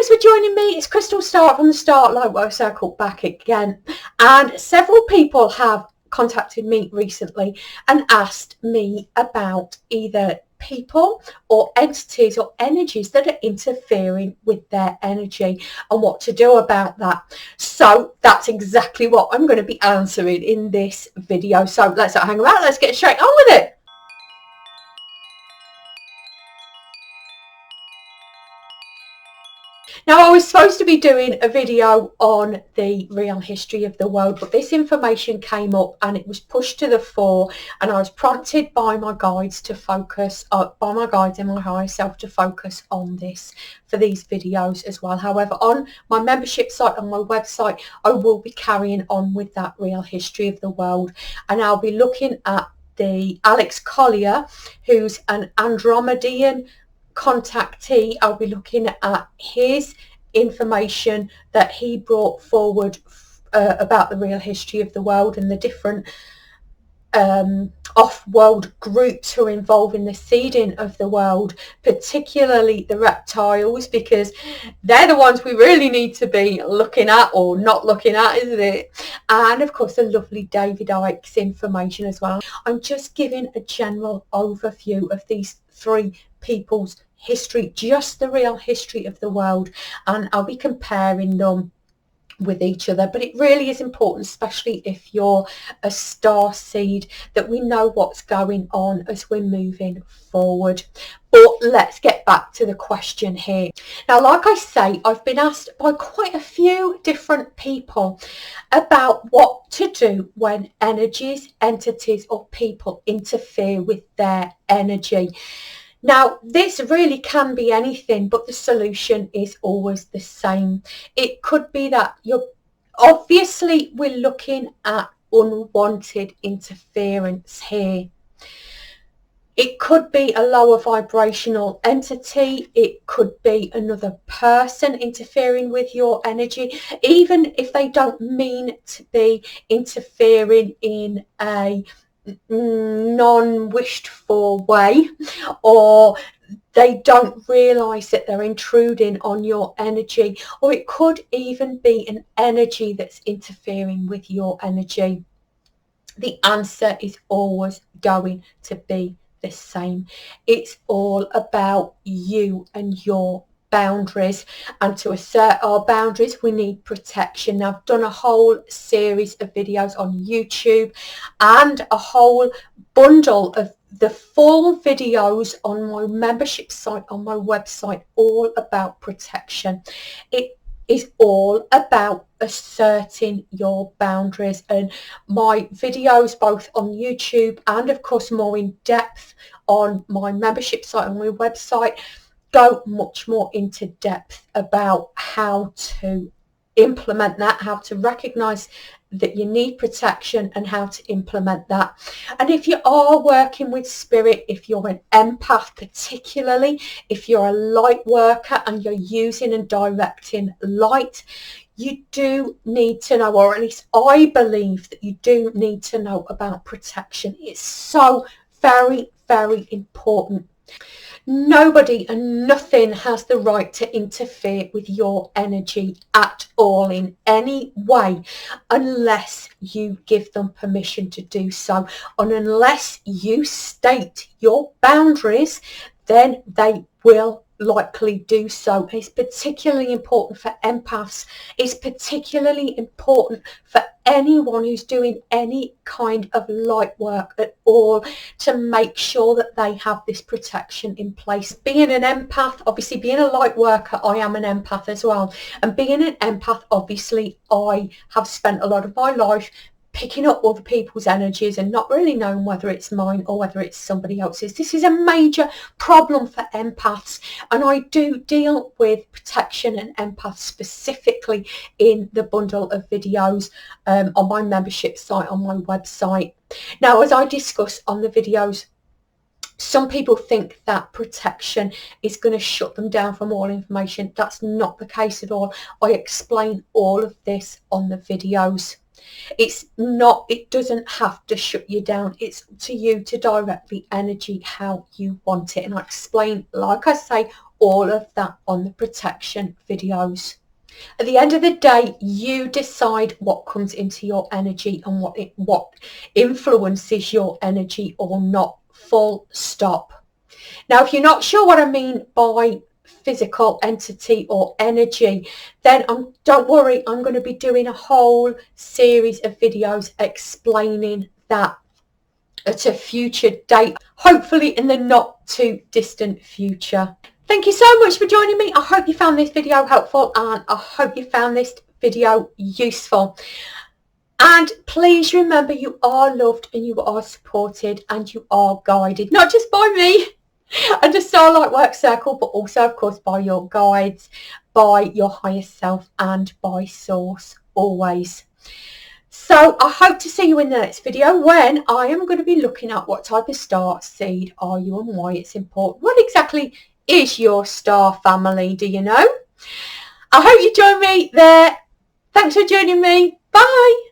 Thanks for joining me. It's Crystal Stark from the Stark Lightwork Circle back again. And several people have contacted me recently and asked me about either people or entities or energies that are interfering with their energy and what to do about that. So that's exactly what I'm going to be answering in this video. So let's not hang around. Let's get straight on with it. Now, I was supposed to be doing a video on the real history of the world, but this information came up and it was pushed to the fore, and I was prompted by my guides to focus, by my guides and my higher self to focus on this for these videos as well. However, on my membership site, on my website, I will be carrying on with that real history of the world, and I'll be looking at the Alex Collier, who's an Andromedan contactee. I'll be looking at his information that he brought forward about the real history of the world and the different off-world groups who are involved in the seeding of the world, particularly the reptiles, because they're the ones we really need to be looking at, or not looking at, isn't it? And of course the lovely David Icke's information as well. I'm just giving a general overview of these three people's history, just the real history of the world, and I'll be comparing them with each other. But it really is important, especially if you're a star seed, that we know what's going on as we're moving forward. But let's get back to the question here. Now, like I say, I've been asked by quite a few different people about what to do when energies, entities or people interfere with their energy. Now, this really can be anything, but the solution is always the same. It could be that obviously we're looking at unwanted interference here. It could be a lower vibrational entity. It could be another person interfering with your energy, even if they don't mean to be interfering in a non-wished for way, or they don't realize that they're intruding on your energy, or it could even be an energy that's interfering with your energy. The answer is always going to be the same. It's all about you and your boundaries, and to assert our boundaries we need protection. Now, I've done a whole series of videos on YouTube and a whole bundle of the full videos on my membership site, on my website, all about protection. It is all about asserting your boundaries, and my videos both on YouTube and of course more in depth on my membership site, on my website, go much more into depth about how to implement that, how to recognize that you need protection and how to implement that. And if you are working with spirit, if you're an empath, particularly if you're a light worker and you're using and directing light, you do need to know, or at least I believe that you do need to know about protection. It's so very, very important. Nobody and nothing has the right to interfere with your energy at all in any way unless you give them permission to do so. And unless you state your boundaries, then they will likely do so. It's particularly important for empaths. It's particularly important for anyone who's doing any kind of light work at all, to make sure that they have this protection in place. Being an empath, obviously being a light worker, I am an empath as well, and being an empath, obviously I have spent a lot of my life picking up other people's energies and not really knowing whether it's mine or whether it's somebody else's. This is a major problem for empaths, and I do deal with protection and empaths specifically in the bundle of videos on my membership site, on my website. Now, as I discuss on the videos, some people think that protection is going to shut them down from all information. That's not the case at all. I explain all of this on the videos. It's not, it doesn't have to shut you down. It's up to you to direct the energy how you want it. And I explain, like I say, all of that on the protection videos. At the end of the day, you decide what comes into your energy and what influences your energy or not. Full stop. Now, if you're not sure what I mean by physical entity or energy, then don't worry, I'm going to be doing a whole series of videos explaining that at a future date, hopefully in the not too distant future. Thank you so much for joining me. I hope you found this video helpful and I hope you found this video useful. And please remember, you are loved and you are supported and you are guided, not just by me and the Starlight Work Circle, but also, of course, by your guides, by your higher self and by Source always. So I hope to see you in the next video when I am going to be looking at what type of star seed are you and why it's important. What exactly is your star family, do you know? I hope you join me there. Thanks for joining me. Bye.